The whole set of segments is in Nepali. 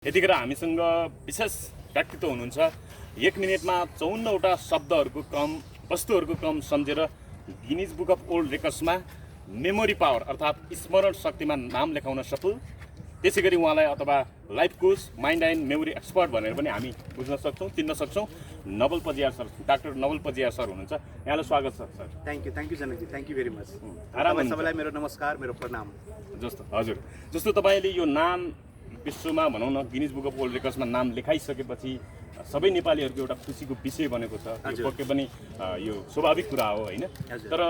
यतिखेर हामीसँग विशेष व्यक्तित्व हुनुहुन्छ। 1 मिनेटमा 54वटा शब्दहरूको क्रम वस्तुहरूको क्रम सम्झेर गिनिज बुक अफ वर्ल्ड रेकर्ड्समा मेमोरी पावर अर्थात् स्मरण शक्तिमा नाम लेखाउन सफल। त्यसैगरी उहाँलाई अथवा life coach, mind and memory expert भनेर पनि हामी बुझ्न सक्छौँ, चिन्न सक्छौँ। नवल पजियार सर, डाक्टर नवल पजियार सर हुनुहुन्छ। यहाँलाई स्वागत छ sir. Thank you Janakji, thank you very much. सबैलाई मेरो नमस्कार, मेरो प्रणाम। जस्तो तपाईँले यो नाम विश्वमा भनौँ न गिनिज बुक अफ वर्ल्ड रेकर्ड्समा नाम लेखाइसकेपछि सबै नेपालीहरूको एउटा खुसीको विषय बनेको छ। यो पक्कै पनि यो स्वाभाविक कुरा हो होइन। तर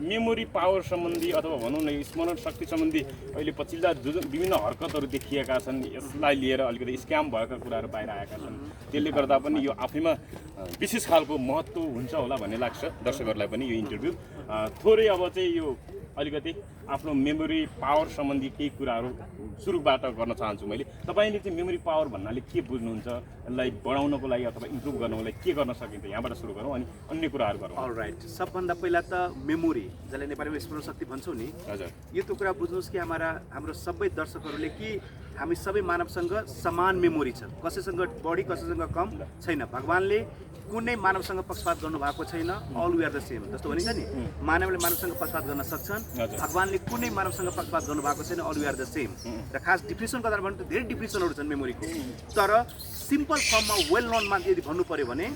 मेमोरी पावर सम्बन्धी अथवा भनौँ न स्मरण शक्ति सम्बन्धी अहिले पछिल्ला जुन विभिन्न हरकतहरू देखिएका छन्, यसलाई लिएर अलिकति स्क्याम भएका कुराहरू बाहिर आएका छन्। त्यसले गर्दा पनि यो आफैमा विशेष खालको महत्त्व हुन्छ होला भन्ने लाग्छ दर्शकहरूलाई पनि। यो इन्टरभ्यू थोरै अब चाहिँ यो अलिकति आफ्नो मेमोरी पावर सम्बन्धी केही कुराहरू सुरुबाट गर्न चाहन्छु मैले। तपाईँले चाहिँ मेमोरी पावर भन्नाले के बुझ्नुहुन्छ? यसलाई बढाउनको लागि अथवा इम्प्रुभ गर्नको लागि के गर्न सकिन्छ? यहाँबाट सुरु गरौँ अनि अन्य कुराहरू गरौँ। अलराइट, सबभन्दा पहिला त मेमोरी, जसलाई नेपालीमा स्मरण शक्ति भन्छौँ नि, हजुर, यो त कुरा बुझ्नुहोस् कि हाम्रो सबै दर्शकहरूले कि हामी सबै मानवसँग समान मेमोरी छ। कसैसँग बढी कसैसँग कम छैन। भगवान्ले कुनै मानवसँग पक्षपात गर्नुभएको छैन। All we are the same. जस्तो भनिन्छ नि, मानवले मानवसँग पक्षपात गर्न सक्छन्, भगवान्ले कुनै मानवसँग पक्षपात गर्नुभएको छैन। All we are the same. र खास डिप्रेसनको आधारमा भन्नु त धेरै डिप्रेसनहरू छन् मेमोरीको। तर सिम्पल फर्ममा वेल नोनमा यदि भन्नु पर्यो भने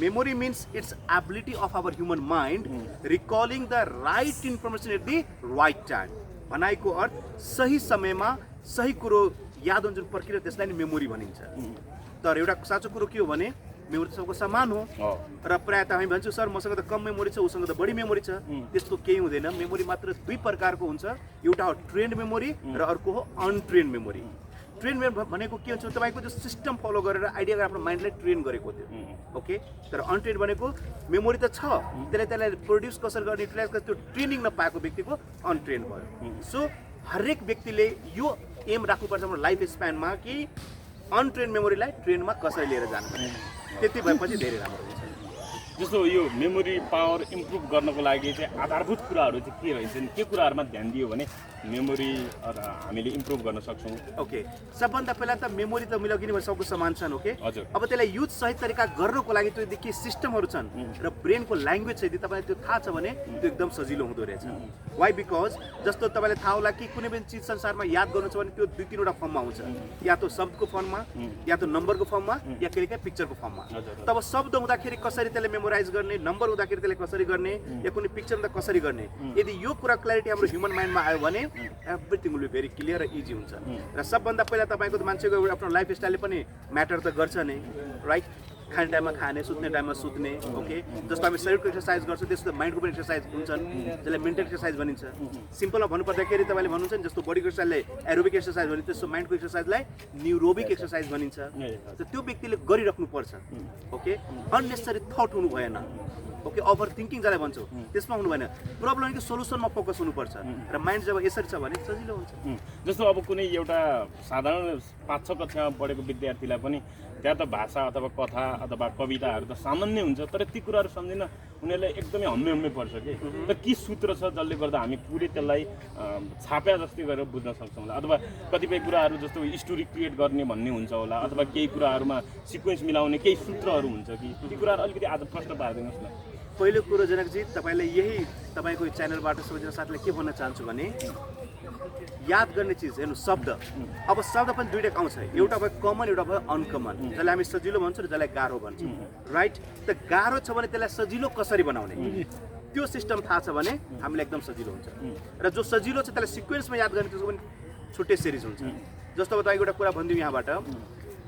memory means it's ability of our human mind recalling the right information at the right time. भनाइको अर्थ सही समयमा सही कुरो याद हुन्छ जुन प्रक्रिया, त्यसलाई नै मेमोरी भनिन्छ। तर एउटा साँचो कुरो के हो भने मेमोरी सबको समान हो। र प्रायः त हामी भन्छौँ सर मसँग त कम मेमोरी छ, उसँग त बढी मेमोरी छ। त्यस्तो केही हुँदैन। मेमोरी मात्र दुई प्रकारको हुन्छ। एउटा हो ट्रेन्ड मेमोरी र अर्को हो अनट्रेन्ड मेमोरी। ट्रेन भनेको के हुन्छ? तपाईँको जो सिस्टम फलो गरेर आइडिया गरेर आफ्नो माइन्डलाई ट्रेन गरेको थियो। ओके। तर अनट्रेन भनेको मेमोरी त छ, त्यसलाई प्रोड्युस कसरी गर्ने, युटिलाइज कसरी, त्यो ट्रेनिङ नपाएको व्यक्तिको अनट्रेन भयो। सो हरेक व्यक्तिले यो एम राख्नुपर्छ हाम्रो लाइफ स्प्यानमा कि अनट्रेन मेमोरीलाई ट्रेनमा कसरी लिएर जानुपर्छ। त्यति भएपछि धेरै राम्रो हुन्छ। जस्तो यो मेमोरी पावर इम्प्रुभ गर्नको लागि चाहिँ आधारभूत कुराहरू चाहिँ के रहेछन्? के कुराहरूमा ध्यान दियो भने मेमोरी हामीले इम्प्रुभ गर्न सक्छौँ? ओके, सबभन्दा पहिला त मेमोरी त मिलाउने भने सबको समान छन्। ओके, हजुर। अब त्यसलाई युज सही तरिका गर्नको लागि त्यो के सिस्टमहरू छन् र ब्रेनको ल्याङ्ग्वेज छ, यदि तपाईँलाई त्यो थाहा छ भने त्यो एकदम सजिलो हुँदो रहेछ। वाइ? बिकज जस्तो तपाईँलाई थाहा होला कि कुनै पनि चिज संसारमा याद गर्नु छ भने त्यो 2-3वटा फर्ममा हुन्छ। या त शब्दको फर्ममा, या त नम्बरको फर्ममा, या कहिलेकाहीँ पिक्चरको फर्ममा। तब शब्द हुँदाखेरि कसरी त्यसलाई मेमोराइज गर्ने, नम्बर हुँदाखेरि त्यसलाई कसरी गर्ने, या कुनै पिक्चर हुँदा कसरी गर्ने, यदि यो कुरा क्ल्यारिटी हाम्रो ह्युमन माइन्डमा आयो भने everything will be very clear र इजी हुन्छ। र सबभन्दा पहिला तपाईँको मान्छेको आफ्नो लाइफ स्टाइलले पनि म्याटर त गर्छ नै, राइट? खाने टाइममा खाने, सुत्ने टाइममा सुत्ने। ओके, जस्तो हामी शरीरको एक्सर्साइज गर्छौँ त्यस्तो माइन्डको पनि एक्सर्साइज हुन्छन्, जसलाई मेन्टल एक्सर्साइज भनिन्छ। सिम्पलमा भन्नुपर्दाखेरि तपाईँले भन्नुहुन्छ नि, जस्तो बडीको एक्सर्साइजलाई एरोबिक एक्सर्साइज भनिन्छ, त्यस्तो माइन्डको एक्सर्साइजलाई न्युरोबिक एक्सर्साइज भनिन्छ। त त्यो व्यक्तिले गरिराख्नुपर्छ। ओके, अननेसेसरी थट हुनु भएन। ओके, ओभर थिङ्किङ जसलाई भन्छौँ त्यसमा हुनु भएन। प्रब्लम कि सोल्युसनमा फोकस हुनुपर्छ। र माइन्ड जब यसरी छ भने सजिलो हुन्छ। जस्तो अब कुनै एउटा साधारण 5-6 कक्षामा पढेको विद्यार्थीलाई पनि त्यहाँ त भाषा अथवा कथा अथवा कविताहरू त सामान्य हुन्छ, तर ती कुराहरू सम्झिन उनीहरूलाई एकदमै हम्मे पर्छ कि। तर के सूत्र छ जसले गर्दा हामी पुरै त्यसलाई छाप्या जस्तै गरेर बुझ्न सक्छौँ होला? अथवा कतिपय कुराहरू जस्तो स्टोरी क्रिएट गर्ने भन्ने हुन्छ होला, अथवा केही कुराहरूमा सिक्वेन्स मिलाउने केही सूत्रहरू हुन्छ कि? ती कुराहरू अलिकति आज प्रश्न पारिदिनुहोस् न। पहिलो कुरो जनकजी, तपाईँले यही तपाईँको च्यानलबाट सबैजना साथीलाई के भन्न चाहन्छु भने याद गर्ने चिज हेर्नु, शब्द। अब शब्द पनि दुईवटा आउँछ, एउटा भयो कमन, एउटा भयो अनकमन। जसलाई हामी सजिलो भन्छौँ र जसलाई गाह्रो भन्छौँ, राइट? त गाह्रो छ भने त्यसलाई सजिलो कसरी बनाउने, त्यो सिस्टम थाहा छ भने हामीलाई एकदम सजिलो हुन्छ। र जो सजिलो छ त्यसलाई सिक्वेन्समा याद गर्ने त्यसको पनि छुट्टै सिरिज हुन्छ। जस्तो अब तपाईँको एउटा कुरा भनिदिउँ यहाँबाट,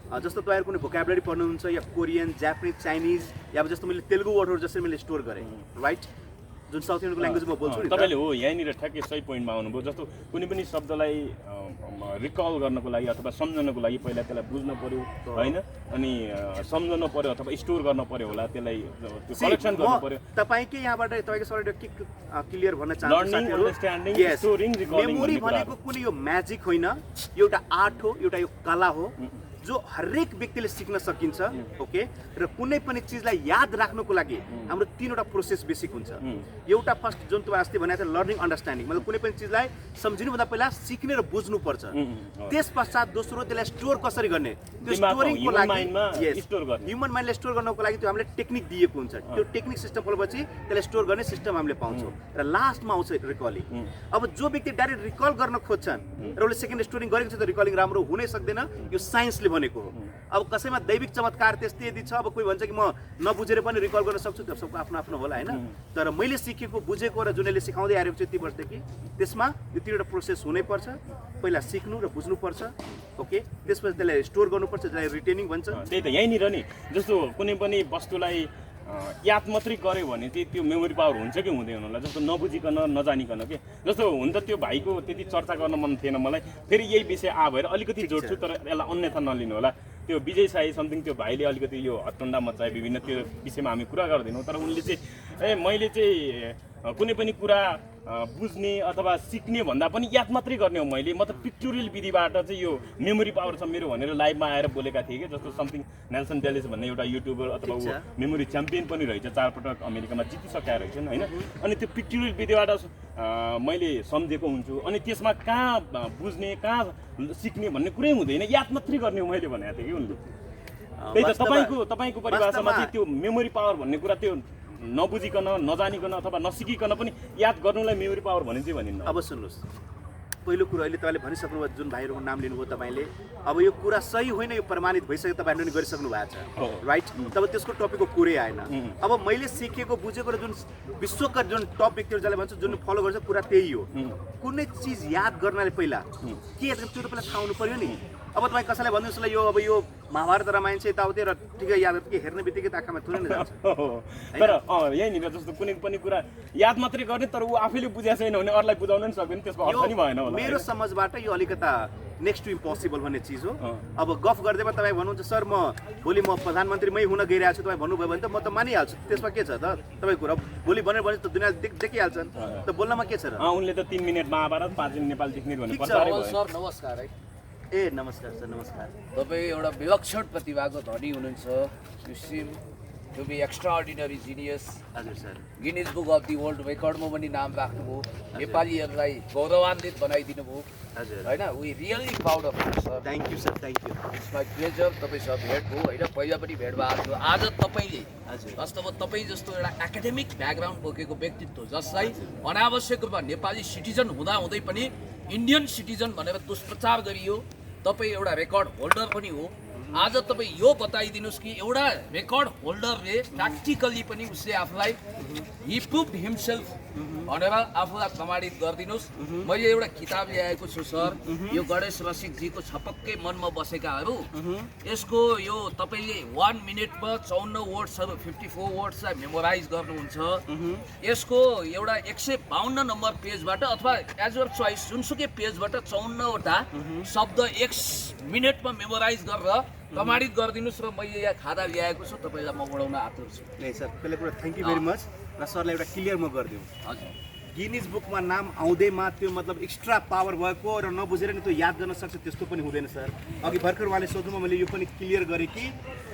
जस्तो तपाईँहरू कुनै भोकाबुलरी पढ्नुहुन्छ या कोरियन, जापानिज, चाइनिज, या जस्तो मैले तेलुगु वर्डहरू जसरी मैले स्टोर गरेँ, राइट? जुन साउथ इन्डियनको ल्याङ्ग्वेजमा बोल्छु नि, तपाईँले हो यहीँनिर ठ्याक्कै सही पोइन्टमा आउनुभयो। जस्तो कुनै पनि शब्दलाई रिकल गर्नको लागि अथवा सम्झनको लागि पहिला त्यसलाई बुझ्न पर्यो होइन, अनि सम्झन पर्यो अथवा स्टोर गर्न पर्यो होला, त्यसलाई कलेक्सन गर्नु पर्यो। तपाईँकै यहाँबाट तपाईँको सर के क्लियर भन्न चाहन्छु, मेमोरी भनेको कुनै यो म्याजिक होइन, एउटा आर्ट हो, एउटा यो कला हो जो हरेक व्यक्तिले सिक्न सकिन्छ ओके र कुनै पनि चिजलाई याद राख्नुको लागि हाम्रो तीनवटा प्रोसेस बेसिक हुन्छ एउटा फर्स्ट जुन तपाईँ अस्ति भनेको थियो लर्निङ अन्डरस्ट्यान्डिङ मतलब कुनै पनि चिजलाई सम्झिनुभन्दा पहिला सिक्ने र बुझ्नु पर्छ त्यस पश्चात दोस्रो त्यसलाई स्टोर कसरी गर्ने त्यो स्टोरिङको लागि ह्युमन माइन्डलाई स्टोर गर्नको लागि त्यो हामीले टेक्निक दिएको हुन्छ त्यो टेक्निक सिस्टम फलोपछि त्यसलाई स्टोर गर्ने सिस्टम हामीले पाउँछौँ र लास्टमा आउँछ रिकलिङ अब जो व्यक्ति डाइरेक्ट रिकल गर्न खोज्छन् र उसले सेकेन्ड स्टोरिङ गरेको छ त रिकलिङ राम्रो हुनै सक्दैन यो साइन्सले भनेको हो अब कसैमा दैविक चमत्कार त्यस्तै यदि छ अब कोही भन्छ कि म नबुझेर पनि रिकल गर्न सक्छु त्यो सबको आफ्नो आफ्नो होला होइन तर मैले सिकेको बुझेको र जुनले सिकाउँदै आएको छु यति वर्षदेखि त्यसमा यो तीनवटा प्रोसेस हुनैपर्छ पहिला सिक्नु र बुझ्नुपर्छ ओके त्यसपछि त्यसलाई स्टोर गर्नुपर्छ जसलाई रिटेनिङ भन्छ त्यही त यहीँनिर नि जस्तो कुनै पनि वस्तुलाई याद मात्रै गर्यो भने चाहिँ त्यो मेमोरी पावर हुन्छ कि हुँदैन होला जस्तो नबुझिकन नजानिकन के जस्तो हुन त त्यो भाइको त्यति चर्चा गर्न मन थिएन मलाई फेरि यही विषय आ भएर अलिकति जोड्छु तर यसलाई अन्यथा नलिनु होला त्यो विजय साई समथिङ त्यो भाइले अलिकति यो हट्टण्डा मचाए विभिन्न त्यो विषयमा हामी कुरा गर्दैनौँ तर उनले चाहिँ मैले चाहिँ कुनै पनि कुरा बुझ्ने अथवा सिक्ने भन्दा पनि याद मात्रै गर्ने हो मैले मतलब पिक्चोरियल विधिबाट चाहिँ यो मेमोरी पावर छ मेरो भनेर लाइभमा आएर बोलेका थिएँ कि जस्तो समथिङ नेल्सन टेलिस भन्ने एउटा युट्युबर अथवा ऊ मेमोरी च्याम्पियन पनि रहेछ 4 पटक अमेरिकामा जितिसकेका रहेछन् होइन अनि त्यो पिक्चोरियल विधिबाट मैले सम्झेको हुन्छु अनि त्यसमा कहाँ बुझ्ने कहाँ सिक्ने भन्ने कुरै हुँदैन याद मात्रै गर्ने हो मैले भनेको थिएँ कि उनले त्यही त तपाईँको परिभाषामा चाहिँ त्यो मेमोरी पावर भन्ने कुरा त्यो नबुझिकन नजानिकन अथवा नसिकिकन पनि याद गर्नुलाई मेमोरी पावर भनिन्छ भनिन्न अब सुन्नुहोस् पहिलो कुरो अहिले तपाईँले भनिसक्नुभयो जुन भाइहरूको नाम लिनुभयो तपाईँले अब यो कुरा सही होइन यो प्रमाणित भइसक्यो तपाईँहरूले गरिसक्नु भएको छ राइट तब त्यसको टपिकको कुरै आएन अब मैले सिकेको बुझेको र जुन विश्वका जुन टपिकहरू जसले भन्छ जुन फलो गर्छ कुरा त्यही हो कुनै चिज याद गर्नाले पहिला के त्यो त पहिला थाहा हुनु पर्यो नि अब तपाईँ कसैलाई भन्नुहोस् ल यो अब यो महाभारत रामायण चाहिँ यताउति र ठिकै याद के हेर्ने बित्तिकै त आँखामा थोरै नै जान्छ तर यहीँनिर जस्तो कुनै पनि कुरा याद मात्रै गर्ने तर ऊ आफैले बुझेको छैन भने अरूलाई बुझाउन नि सक्दैन त्यसको अर्थ नि भएन होला मेरो समझबाट यो अलिकता नेक्स्ट टु इम्पोसिबल भन्ने चिज हो अब गफ गर्दैमा तपाईँ भन्नुहुन्छ सर भोलि म प्रधानमन्त्रीमै हुन गइरहेको छु तपाईँ भन्नुभयो भने त म त मानिहाल्छु त्यसमा के छ त तपाईँको कुरा भोलि भनेर भने त दुनियाँ देखिहाल्छन् त बोल्नमा के छ र उनले त 3 मिनेट महाभारत 5 मिनेट नेपाल सिक्ने भन्ने सर नमस्कार है ए नमस्कार सर नमस्कार तपाईँ एउटा विलक्षण प्रतिभाको धनी हुनुहुन्छ you seem to be extraordinary genius हजुर sir Guinness book of the world रेकर्डमा पनि नाम राख्नुभयो नेपालीहरूलाई गौरवान्वित बनाइदिनु भयो हजुर होइन we really proud of you sir thank you sir thank you it's my pleasure तपाईँसँग भेट भयो होइन पहिला पनि भेट भएको थियो आज तपाईँले हजुर वास्तवमा तपाईँ जस्तो एउटा एकाडेमिक ब्याकग्राउन्ड बोकेको व्यक्तित्व जसलाई अनावश्यक रूपमा नेपाली सिटिजन हुँदाहुँदै पनि इन्डियन सिटिजन भनेर दुष्प्रचार गरियो तपाईँ एउटा रेकर्ड होल्डर पनि हो आज तपाईँ यो बताइदिनुहोस् कि एउटा रेकर्ड होल्डरले प्र्याक्टिकली पनि उसले आफूलाई हि प्रुभ्ड हिमसेल्फ भनेर आफूलाई प्रमाणित गरिदिनुहोस् मैले एउटा किताब ल्याएको छु सर यो गणेश रसिकजीको छपक्कै मनमा बसेकाहरू यसको यो तपाईँले 1 मिनटमा 54 वर्ड्सहरू 54 वर्ड्सलाई मेमोराइज गर्नुहुन्छ यसको एउटा 152 नम्बर पेजबाट अथवा एज यर चोइस जुनसुकै पेजबाट 54वटा शब्द 1 मिनटमा मेमोराइज गरेर प्रमाणित गरिदिनुहोस् र मैले यहाँ खादा ल्याएको छु तपाईँलाई म बढाउन आतुर छु नै सर पहिलो कुरा थ्याङ्क यू भेरी मच र सरलाई एउटा क्लियर म गरिदिउँ हजुर गिनिज बुकमा नाम आउँदैमा त्यो मतलब एक्स्ट्रा पावर भएको र नबुझेर नि त्यो याद गर्न सक्छ त्यस्तो पनि हुँदैन सर अघि भर्खर उहाँले सोध्नुमा मैले यो पनि क्लियर गरेँ कि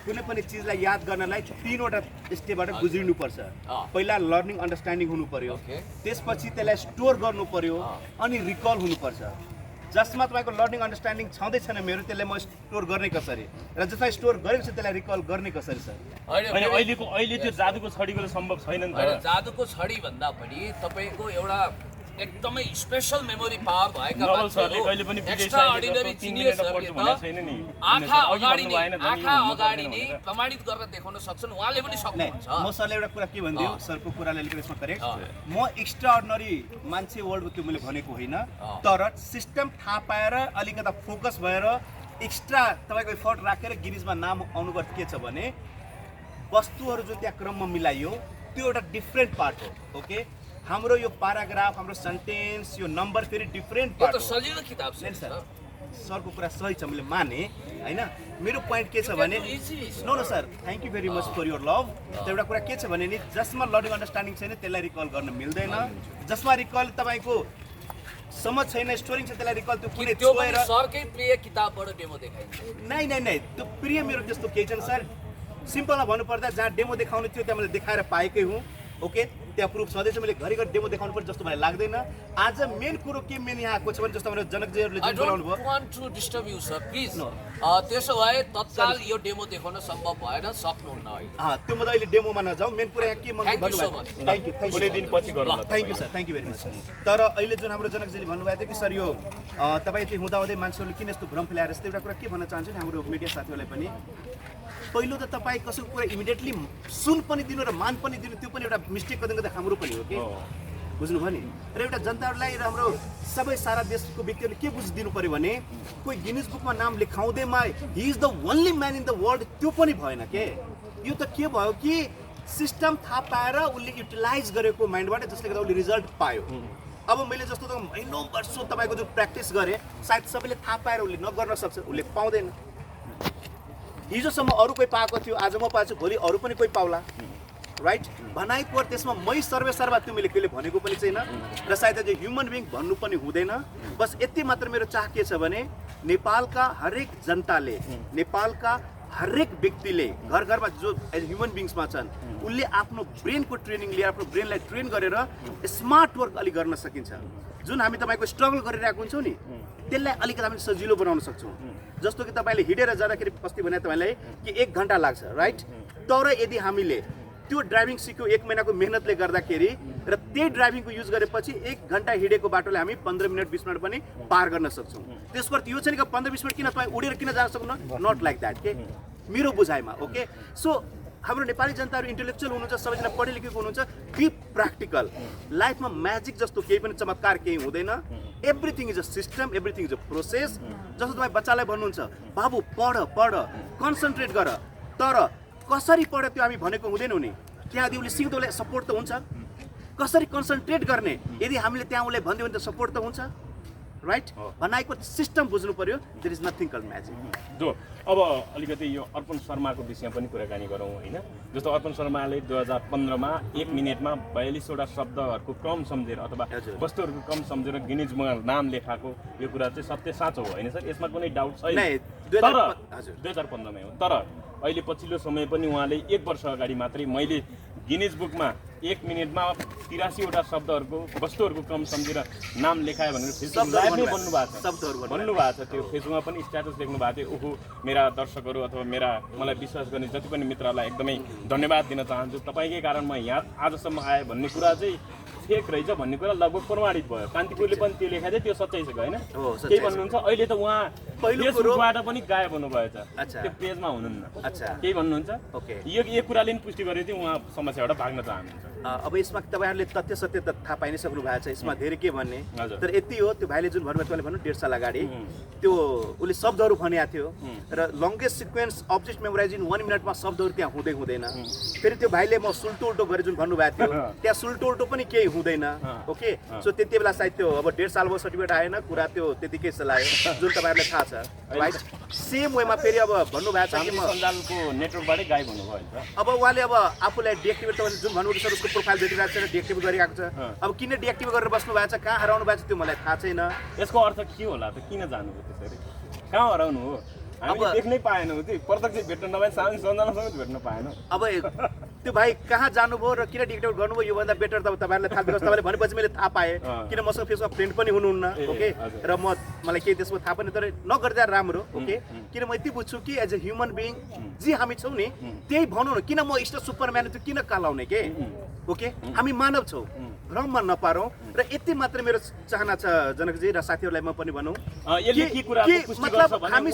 कुनै पनि चिजलाई याद गर्नलाई 3वटा स्टेपबाट गुज्रिनुपर्छ पहिला लर्निङ अन्डरस्ट्यान्डिङ हुनु पर्यो त्यसपछि त्यसलाई स्टोर गर्नु पर्यो अनि रिकल हुनुपर्छ जसमा तपाईँको लर्निङ अन्डरस्ट्यान्डिङ छँदै छैन मेरो त्यसलाई म स्टोर गर्ने कसरी र जसलाई स्टोर गरेको छ त्यसलाई रिकल गर्ने कसरी सर अनि अहिले त्यो जादुको छडीको सम्भव छैन नि त जादुको छडी भन्दा पनि तपाईँको एउटा एकदमै स्पेशल मेमोरी पावर भएका एक्स्ट्राअर्डिनरी जिनियसहरूले आँखा अगाडि नै प्रमाणित गरेर देखाउन सक्छन् उहाँले पनि सक्नुहुन्छ म सरले एउटा कुरा के भनिदियो सरको कुरालाई अलिकति यसमा करेक्ट म एक्स्ट्राअर्डिनरी मान्छे वर्ल्डको त्यो मैले भनेको होइन तर सिस्टम थाहा पाएर अलिकता फोकस भएर एक्स्ट्रा तपाईँको एफर्ट राखेर गिनिजमा नाम आउनुपर्छ के छ भने वस्तुहरू जुन त्यहाँ क्रममा मिलाइयो त्यो एउटा डिफ्रेन्ट पार्ट हो ओके हाम्रो यो प्याराग्राफ हाम्रो सेन्टेन्स यो नम्बर फेरि डिफ्रेन्ट पार्ट हो सजिलो किताब छ सर सरको कुरा सही छ मैले माने हैन मेरो पोइन्ट के छ भने no no sir thank you very much for your love एउटा कुरा के छ भने नि जसमा लर्निङ अन्डरस्ट्यान्डिङ छैन त्यसलाई रिकल गर्न मिल्दैन जसमा रिकल तपाईँको समझ छैन स्टोरी छ त्यसलाई रिकल त्यो कुनै त्यो पनि छोएर सरकै प्रिय किताबबाट डेमो देखाइन्छ नै त्यो प्रिय मेरो त्यस्तो केही छैन सर सिम्पलमा भन्नुपर्दा जहाँ डेमो देखाउनु थियो त्यहाँ मैले देखाएर पाएकै हुँ ओके त्यहाँ प्रुफ छँदैछ मैले घरिघरि डेमो देखाउनु पर्छ जस्तो मलाई लाग्दैन आज मेन कुरो के मेन यहाँ आएको छ भने जस्तो हाम्रो जनकजीहरूले I जुन don't बोलाउनु भयो want to disturb you, sir. Please. No. त्यसो भए तत्काल यो डेमो देखाउन सम्भव भएन सक्नुहुन्न अहिले त्यो म त अहिले डेमोमा नजाउँ मेन कुरा यहाँ के मन Thank you so भन्नुभयो much. थ्याङ्क यू कुनै दिन पछि गरौँ न thank you sir thank you very much तर अहिले जुन हाम्रो जनकजीले भन्नुभएको थियो कि सर यो तपाईँ त्यो हुँदाहुँदै मान्छेहरूले किन यस्तो भ्रम फैलाएर यस्तो एउटा कुरा के भन्न चाहन्छु नि हाम्रो मिडिया साथीहरूलाई पनि पहिलो त तपाईँ कसैको कुरा इमिडिएटली सुन पनि दिनु र मान पनि दिनु त्यो पनि एउटा मिस्टेक गर्दै गर्दा हाम्रो पनि हो कि बुझ्नुभयो नि र एउटा जनताहरूलाई र हाम्रो सबै सारा देशको व्यक्तिहरूले के बुझिदिनु पर्यो भने कोही गिनिज बुकमा नाम लेखाउँदैमा he is the only man in the world त्यो पनि भएन के यो त के भयो कि सिस्टम थाहा पाएर उसले युटिलाइज गरेको माइन्डबाट जसले गर्दा उसले रिजल्ट पायो अब मैले जस्तो त महिनौँ वर्षौँ तपाईँको जो प्र्याक्टिस गरेँ सायद सबैले थाहा पाएर उसले नगर्न सक्छ उसले पाउँदैन हिजोसम्म अरू कोही पाएको थियो आज म पाएको छु भोलि अरू पनि कोही पाउला राइट भनाइ पर त्यसमा मै सर्वेसर्वा त्यो मैले कहिले भनेको पनि छैन र सायद अझै ह्युमन बिङ भन्नु पनि हुँदैन बस यति मात्र मेरो चाह के छ भने नेपालका हरेक जनताले नेपालका हरेक व्यक्तिले घर घरमा जो एज ह्युमन बिङ्समा छन् उसले आफ्नो ब्रेनको ट्रेनिङ लिएर आफ्नो ब्रेनलाई ट्रेन गरेर स्मार्ट वर्क अलिक गर्न सकिन्छ जुन हामी तपाईँको स्ट्रगल गरिरहेको हुन्छौँ नि त्यसलाई अलिकति हामीले सजिलो बनाउन सक्छौँ जस्तो कि तपाईँले हिँडेर जाँदाखेरि अस्ति भने तपाईँलाई कि 1 घन्टा लाग्छ राइट तर यदि हामीले त्यो ड्राइभिङ सिक्यो 1 महिनाको मेहनतले गर्दाखेरि र त्यही ड्राइभिङको युज गरेपछि 1 घन्टा हिँडेको बाटोले हामी 15 मिनट 20 मिनट पनि पार गर्न सक्छौँ त्यसको अर्थ यो छैन कि 15-20 मिनट किन तपाईँ उडेर किन जान सक्नुहुन्न नट लाइक द्याट के मेरो बुझाइमा ओके सो हाम्रो नेपाली जनताहरू इन्टेलेक्चुअल हुनुहुन्छ सबैजना पढे लेखेको हुनुहुन्छ बी प्र्याक्टिकल लाइफमा म्याजिक जस्तो केही पनि चमत्कार केही हुँदैन everything is a system everything is a process जस्तो तपाईँ बच्चालाई भन्नुहुन्छ बाबु पढ कन्सन्ट्रेट गर तर कसरी पढ त्यो हामी भनेको हुँदैनौँ नि त्यहाँ यदि उसले सिक्दो उसलाई सपोर्ट त हुन्छ कसरी कन्सन्ट्रेट गर्ने यदि हामीले त्यहाँ उसलाई भनिदियो भने त सपोर्ट त हुन्छ राइट भनाइको सिस्टम बुझ्नु पर्यो there is nothing call magic जो अब अलिकति यो अर्पण शर्माको विषयमा पनि कुराकानी गरौँ होइन जस्तो अर्पण शर्माले 2015मा 1 मिनेटमा 42वटा शब्दहरूको क्रम सम्झेर अथवा वस्तुहरूको क्रम सम्झेर गिनिजमा नाम लेखाएको यो कुरा चाहिँ सत्य साँचो हो होइन सर यसमा कुनै डाउट छैन तर 2015मै हो तर अहिले पछिल्लो समय पनि उहाँले 1 वर्ष अगाडि मात्रै मैले गिनिज बुकमा 1 मिनेटमा 83वटा शब्दहरूको वस्तुहरूको क्रम सम्झेर नाम लेखायो भनेर फेसबुक लाइभमै भन्नुभएको छ त्यो फेसबुकमा पनि स्ट्याटस लेख्नु भएको थियो ओहो मेरा दर्शकहरू अथवा मेरा मलाई विश्वास गर्ने जति पनि मित्रहरूलाई एकदमै धन्यवाद दिन चाहन्छु तपाईँकै कारण म यहाँ आजसम्म आएँ भन्ने कुरा चाहिँ फेक रहेछ भन्ने कुरा लगभग प्रमाणित भयो कान्तिपुरले पनि त्यो लेखाएको थियो त्यो सच्चै छ होइन केही भन्नुहुन्छ अहिले त उहाँ फेसबुकबाट पनि गायब हुनुभएछ त्यो पेजमा हुनुहुन्न केही भन्नुहुन्छ यो कुराले पनि पुष्टि गरेको थियो उहाँ समस्याबाट भाग्न चाहनुहुन्छ अब यसमा तपाईँहरूले तथ्य सत्य त थाहा पाइ नै सक्नु भएको छ यसमा धेरै के भन्ने तर यति हो त्यो भाइले जुन भन्नुभयो तपाईँले भन्नु 1.5 साल अगाडि त्यो उसले शब्दहरू भनेको थियो र longest sequence object memorise in 1 मिनटमा शब्दहरू त्यहाँ हुँदैन फेरि त्यो भाइले म सुल्टो उल्टो गरेर जुन भन्नुभएको थियो त्यहाँ सुल्टो उल्टो पनि केही हुँदैन ओके सो त्यति बेला सायद त्यो अब 1.5 साल भयो सर्टिफिकेट आएन कुरा त्यो त्यतिकै चलायो जुन तपाईँहरूलाई थाहा छ राइट सेम वेमा फेरि अब भन्नुभएको छ कि म सञ्जालको नेटवर्कबाटै गायब हुनुभयो अब उहाँले अब आफूलाई डिएक्टिभेट तपाईँले जुन भन्नुभयो सर उसको प्रोफाइल भेटिरहेको छ डिएक्टिभेट गरिरहेको छ अब किन डिएक्टिभेट गरेर बस्नु भएको छ कहाँ हराउनु भएको छ त्यो मलाई थाहा छैन यसको अर्थ के होला त किन जानुभयो त्यसरी कहाँ हराउनु हो हामीले देख्नै पाएनौँ त्यो प्रत्यक्ष भेट्न नभए सानो सञ्जालसँग भेट्न पाएनौँ अब त्यो भाइ कहाँ जानुभयो र किन डिएक्टिभेट गर्नुभयो योभन्दा बेटर त तपाईँहरूलाई थाहा बिकज तपाईँले भनेपछि मैले थाहा पाएँ किन मसँग फेसबुकमा फ्रेन्ड पनि हुनुहुन्न ओके र मलाई केही त्यसमा थाहा पनि तर नगर्दा राम्रो ओके किन म यति बुझ्छु कि एज अ ह्युमन बिङ जे हामी छौँ नि त्यही भनौँ न किन म इष्ट सुपरम्यान त्यो किन कालाउने के ओके हामी मानव छौँ भ्रममा नपारौँ र यति मात्र मेरो चाहना छ जनकजी र साथीहरूलाई म पनि भनौँ मतलब हामी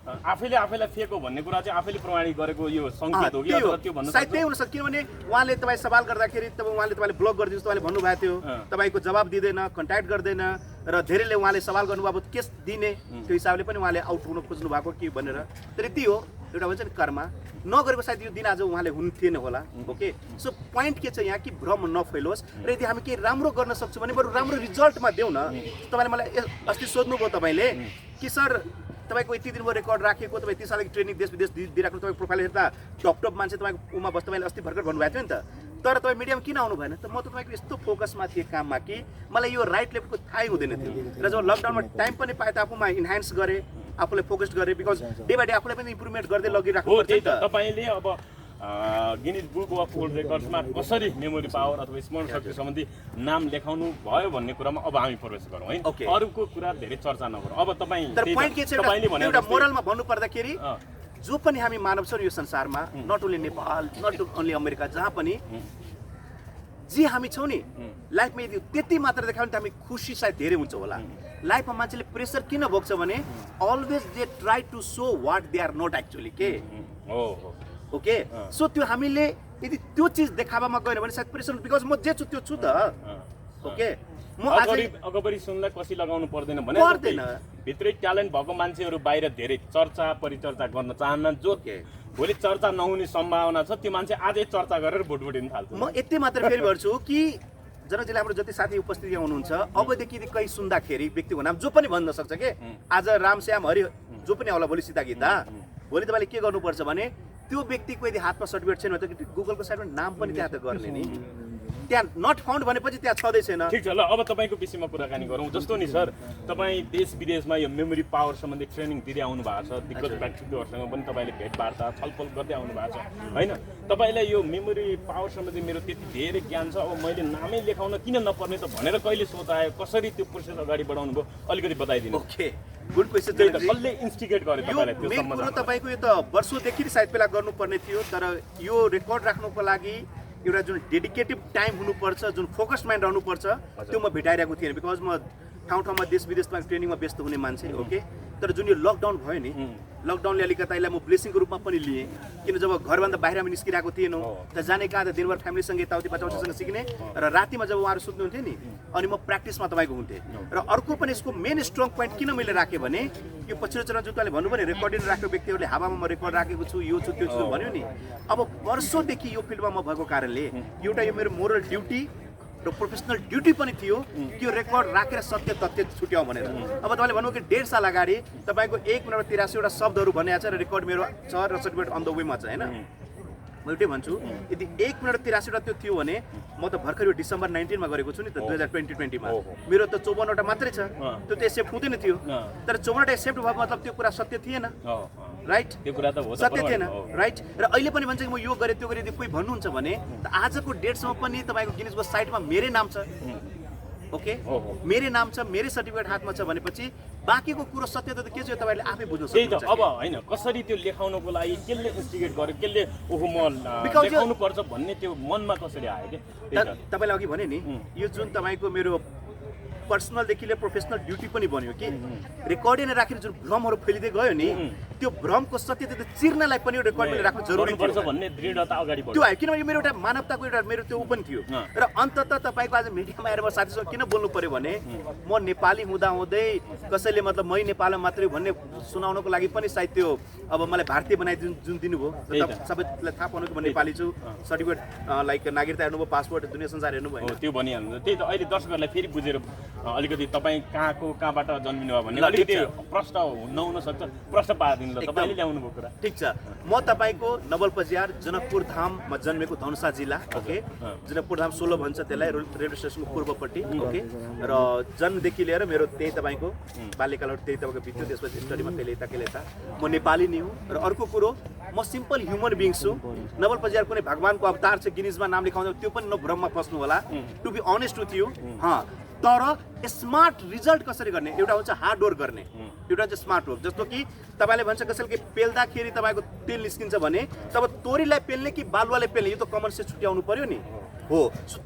आफैले आफैलाई फेक हो भन्ने कुरा चाहिँ आफैले प्रमाणित गरेको यो संकेत हो कि अथवा त्यो भन्नु सायद त्यही हुन सक्छ किनभने उहाँले तपाईँ सवाल गर्दाखेरि उहाँले तपाईँले ब्लक गरिदिनुहोस् तपाईँले भन्नुभएको थियो तपाईँको जवाब दिँदैन कन्ट्याक्ट गर्दैन र धेरैले उहाँले सवाल गर्नुभयो अब केस दिने त्यो हिसाबले पनि उहाँले आउट हुन खोज्नु भएको के भनेर तर यति हो एउटा भन्छ नि कर्म नगरेको सायद यो दिन आज उहाँले हुनु थिएन होला ओके सो पोइन्ट के छ यहाँ कि भ्रम नफैलोस् र यदि हामी केही राम्रो गर्न सक्छौँ भने बरु राम्रो रिजल्टमा देऊ न तपाईँले मलाई अस्ति सोध्नुभयो तपाईँले कि सर तपाईँको यति दिन भयो रेकर्ड राखेको तपाईँ 30 सालको ट्रेनिङ देश विदेश दिइराख्नु तपाईँको प्रोफाइल हेर्दा टप मान्छे तपाईँको उमा बस्दा तपाईँले अस्ति भर्खर भन्नुभएको थियो नि त तर तपाईँ मिडियामा किन आउनु भएन? त म त तपाईँको यस्तो फोकसमा थिएँ काममा कि मलाई यो राइट लेभलको थाहै हुँदैन थियो र जब लकडाउनमा टाइम पनि पाएँ त आफूमा इन्हान्स गरेँ, आफूलाई फोकस गरेँ, बिकज डे बाई डे आफूलाई पनि इम्प्रुभमेन्ट गर्दै लगिराख्नु हो। पर्छ त्यही नि त त। तपाईँले अब गिनिज बुक अफ वर्ल्ड रेकर्ड्समा कसरी मेमोरी पावर अथवा स्मरण शक्ति सम्बन्धी नाम लेखाउनु भयो भन्ने कुरामा अब हामी प्रवेश गरौँ है। Okay. अरूको कुरा धेरै चर्चा नगरौँ। अब तपाईँ तर पोइन्ट के छ, तपाईँले भने एउटा मोरलमा भन्नु पर्दाखेरि अँ। जो पनि हामी मानव छौँ यो संसारमा, not only Nepal, not only America, जहाँ पनि जे हामी छौँ नि लाइफमा यदि त्यति मात्र देखायो भने त हामी खुसी सायद धेरै हुन्छ होला। लाइफमा मान्छेले प्रेसर किन भोग्छ भने always they try to show what they are not actually के। हो ओके, सो त्यो हामीले यदि त्यो चिज देखाबामा गएन भने सायद प्रेसर, बिकज म जे छु त्यो छु त। ओके, म अगाडि सुन्दा कसी लगाउनु पर्दैन भने पर्दैन। भित्रै ट्यालेन्ट भएको मान्छेहरू बाहिर धेरै चर्चा परिचर्चा गर्न चाहन्न, जो भोलि चर्चा नहुने सम्भावना छ त्यो मान्छे आजै चर्चा गरेर भोट दिन थाल्छ। म यति मात्र फेरि भन्छु कि जनकजीले हाम्रो जति साथी उपस्थित यहाँ हुनुहुन्छ, अबदेखि कहीँ सुन्दाखेरि व्यक्तिको नाम जो पनि भन्न सक्छ के, आज रामश्याम हरि जो पनि आउला भोलि सीता गीता, भोलि तपाईँले के गर्नुपर्छ भने त्यो व्यक्तिको यदि हातमा सर्टिफिकेट छैन भने त गुगलको साइडमा नाम पनि त्यहाँ त गर्ने नि, त्यहाँ नट फाउन्ड भनेपछि त्यहाँ छँदै छैन। ठिक छ, ल अब तपाईँको विषयमा कुराकानी गरौँ। जस्तो नि सर, तपाईँ देश विदेशमा यो मेमोरी पावर सम्बन्धी ट्रेनिङ दिँदै आउनु भएको छ, दिग्गज व्यक्तित्वहरूसँग पनि तपाईँले भेटवार्ता छलफल गर्दै आउनु भएको छ होइन? तपाईँलाई यो मेमोरी पावर सम्बन्धी मेरो त्यति धेरै ज्ञान छ, अब मैले नामै लेखाउन किन नपर्ने त भनेर कहिले सोच आयो, कसरी त्यो प्रोसेस अगाडि बढाउनु भयो, अलिकति बताइदिनु। Okay, good question. कसले इन्स्टिगेट गर्यो तपाईँलाई त्यो मेन सम्बन्धमा? कुरो तपाईँको यो त वर्षौँदेखि सायद बेला गर्नुपर्ने थियो, तर यो रेकर्ड राख्नुको लागि एउटा जुन डेडिकेटिभ टाइम हुनुपर्छ, जुन फोकस माइन्ड रहनुपर्छ, त्यो म भेटाइरहेको थिएन। बिकज म ठाउँ ठाउँमा देश विदेशमा ट्रेनिङमा व्यस्त हुने मान्छे। ओके, तर जुन यो लकडाउन भयो नि, लकडाउनले अलिकति यसलाई म ब्लेसिङको रूपमा पनि लिएँ, किन जब घरभन्दा बाहिर हामी निस्किरहेको थिएनौँ त जाने कहाँ त दिनभर फ्यामिलीसँग यताउति बच्चासँग सिक्ने, र रातिमा जब उहाँहरू सुत्नुहुन्थ्यो नि अनि म प्र्याक्टिसमा तपाईँको हुन्थेँ। र अर्को पनि यसको मेन स्ट्रङ पोइन्ट किन मैले राखेँ भने यो पछिल्लो चरण जुन तपाईँले भन्नुभयो नि रेकर्डिङ राखेको व्यक्तिहरूले हावामा म रेकर्ड राखेको छु, यो छु त्यो छु भन्यो नि, अब वर्षौँदेखि यो फिल्डमा म भएको कारणले एउटा यो मेरो मोरल ड्युटी र प्रोफेसनल ड्युटी पनि थियो कि यो रेकर्ड राखेर सत्य तथ्य छुट्याउँ भनेर। अब तपाईँले भन्नु कि 1.5 साल अगाडि तपाईँको 1 मिनट 83वटा शब्दहरू भनेको छ र रेकर्ड मेरो छ र सर्टिफिकेट अन द वेमा छ होइन। म एउटै भन्छु, यदि 1 मिनट 83वटा त्यो थियो भने म त भर्खर यो डिसेम्बर 19मा गरेको छु नि त 2020मा, मेरो त 54वटा मात्रै छ, त्यो त एक्सेप्ट हुँदैन थियो। तर 54वटा एक्सेप्ट भयो मतलब त्यो कुरा सत्य थिएन, राइट? त्यो कुरा त हो, सत्य थिएन, राइट? र अहिले पनि भन्छ कि म यो गरेँ त्यो गरेँ, यदि कोही भन्नुहुन्छ भने त आजको डेटसम्म पनि तपाईँको गिनिजको साइटमा मेरै नाम छ। ओके, मेरै नाम छ, मेरै सर्टिफिकेट हातमा छ भनेपछि बाँकीको कुरो सत्य त के छ तपाईँले आफै बुझ्नु त्यही त। सक्नुहुन्छ। अब होइन कसरी त्यो लेखाउनको लागि कसले इन्स्टिगेट गर्यो, कसले ओहो म लेखाउनु पर्छ भन्ने त्यो मनमा कसरी आयो कि? तपाईँले अघि भने नि यो जुन तपाईँको मेरो पर्सनलदेखि लिएर प्रोफेसनल ड्युटी पनि बन्यो कि रेकर्डिङ राखेर जुन भ्रमहरू फैलिँदै गयो नि, त्यो भ्रमको सत्यता चिर्नलाई पनि रेकर्डिङले राख्नु जरुरी पर्छ भन्ने दृढता अगाडि बढ्यो। त्यो आयो, किनभने मेरो एउटा मानवताको एउटा मेरो त्यो पनि थियो। र अन्ततः तपाईँको आज मिडियामा आएर म साथीसँग किन बोल्नु पर्यो भने म नेपाली हुँदाहुँदै कसैले मतलब मै नेपालमा मात्रै भन्ने सुनाउनको लागि पनि सायद त्यो अब मलाई भारतीय बनाइदिनु जुन दिनुभयो, सबैलाई थाहा पाउनु कि म नेपाली छु, सर्टिफिकेट लाइक नागरिकता हेर्नुभयो, पासपोर्ट, दुनियाँ संसार हेर्नुभयो, त्यो भनिहाल्नु। त्यही त अहिले दर्शकहरूलाई फेरि बुझेर अलिकति तपाईँ कहाँबाट जन्मिनु भयो भन्ने अलिकति प्रश्न नहुन सक्छ, प्रश्न पारिदिनु ल, तपाईँले ल्याउनु भएको कुरा। ठिक छ, म तपाईँको नवलपजियार जनकपुर धाममा जन्मेको धनुषा जिल्ला। ओके, जनकपुर धाम 16 भन्छ त्यसलाई, रेलवे स्टेसनको पूर्वपट्टि। ओके, र जन्मदेखि लिएर मेरो त्यही तपाईँको बाल्यकालबाट त्यही तपाईँको बित्यो, त्यसपछि स्टडीमा कहिले यता म नेपाली नै हुँ। र अर्को कुरो, म सिम्पल ह्युमन बिङ छु। नवलपजियार कुनै भगवानको अवतार छ गिनिजमा नाम लेखाउँदा त्यो पनि भ्रममा फस्नु होला, to be honest with you. तर स्मार्ट रिजल्ट कसरी गर्ने, एउटा हुन्छ हार्ड वर्क गर्ने, एउटा चाहिँ स्मार्ट वर्क। जस्तो कि तपाईँले भन्छ कसैले कि पेल्दाखेरि तपाईँको तेल निस्किन्छ भने तब तोरीलाई पेल्ने कि बालुवाले पेल्ने, यो त कमन सेन्स छुट्याउनु पर्यो नि। हो,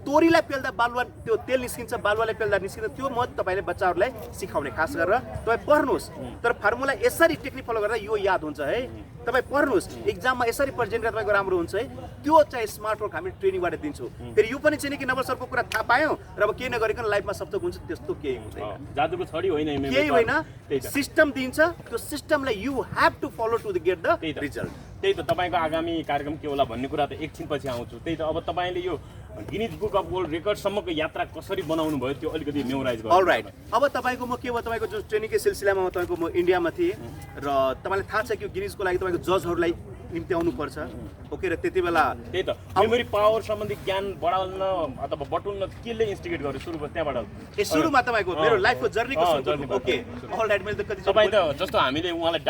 तोरीलाई पेल्दा बालुवा त्यो तेल निस्किन्छ, बालुवाले पेल्दा निस्किन्छ, त्यो म तपाईँले बच्चाहरूलाई सिकाउने। खास गरेर तपाईँ पढ्नुहोस्, तर फर्मुला यसरी टेक्निक फलो गर्दा यो याद हुन्छ है। तपाईँ पढ्नुहोस्, एक्जाममा यसरी प्रेजेन्ट गर्दा तपाईँको राम्रो हुन्छ है। त्यो चाहिँ स्मार्ट वर्क हामी ट्रेनिङबाट दिन्छौँ। फेरि यो पनि छैन कि नवल सरको कुरा थाहा पायौँ र अब केही नगरिकन लाइफमा सबै हुन्छ, त्यस्तो केही हुँदैन। जादुको छडी होइन, केही होइन, सिस्टम दिन्छ, त्यो सिस्टमलाई you have to follow to get the result. त्यही त, तपाईँको आगामी कार्यक्रम के होला भन्ने कुरा त एकछिनपछि आउँछु। त्यही त, अब तपाईँले यो गिनिज बुक अफ वर्ल्ड रेकर्डसम्मको यात्रा कसरी बनाउनु भयो त्यो अलिकति मेमोराइज गर्नु। अलराइट, अब तपाईँको म के भयो, तपाईँको जुन ट्रेनिङकै सिलसिलामा तपाईँको म इन्डियामा थिएँ र तपाईँलाई थाहा छ कि गिनिजको लागि तपाईँको जजहरूलाई निम्ति आउनुपर्छ ओके र त्यति बेला त्यही त मेमोरी पावर सम्बन्धी ज्ञान बढाउन अथवा बटुल्न केले इन्स्टिगेट गर्यो सुरुमा त्यहाँबाट सुरुमा तपाईँको मेरो लाइफको जर्नीको जर्नी ओके अल राइट मैले त कति तपाईँ त जस्तो हामीले उहाँलाई